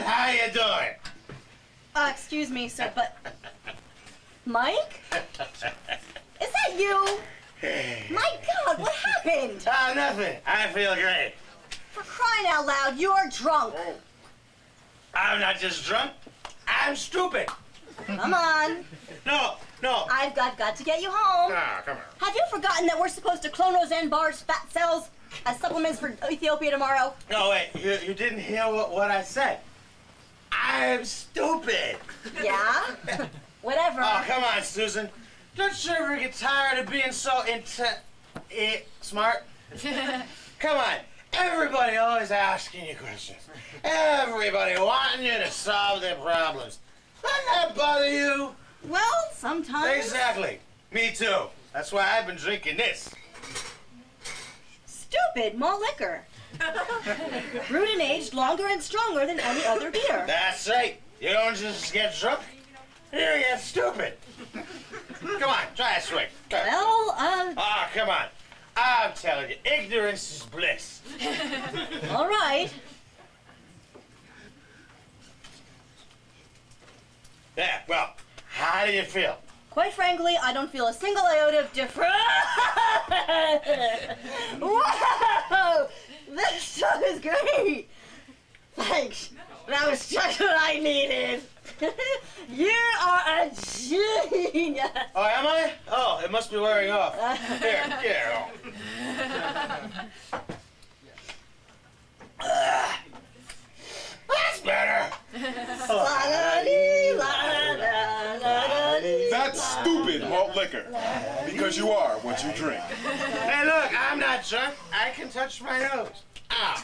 how you doing? Excuse me, sir, but... Mike? Is that you? My God, what happened? Oh, nothing. I feel great. For crying out loud, you're drunk. I'm not just drunk. I'm stupid. Come on. No. I've got to get you home. Ah, come on. Have you forgotten that we're supposed to clone Roseanne Barr's fat cells as supplements for Ethiopia tomorrow? No, wait. You didn't hear what I said. I'm stupid. Yeah? Whatever. Oh, come on, Susan. Don't you ever get tired of being so smart? Come on. Everybody always asking you questions. Everybody wanting you to solve their problems. Doesn't that bother you? Well, sometimes. Exactly. Me too. That's why I've been drinking this. Stoopid malt liquor. Brewed and aged longer and stronger than any other beer. That's right. You don't just get drunk, you get stupid. Come on, try a swig. Well, Oh, come on. I'm telling you, ignorance is bliss. all right. Yeah, well, how do you feel? Quite frankly, I don't feel a single iota of difference. Whoa! This stuff is great. Thanks. That was just what I needed. You are a genius. Oh, am I? Oh, it must be wearing off. Here. That's better. That's stupid malt liquor. Because you are what you drink. Hey, look, I'm not drunk. I can touch my nose. Ah.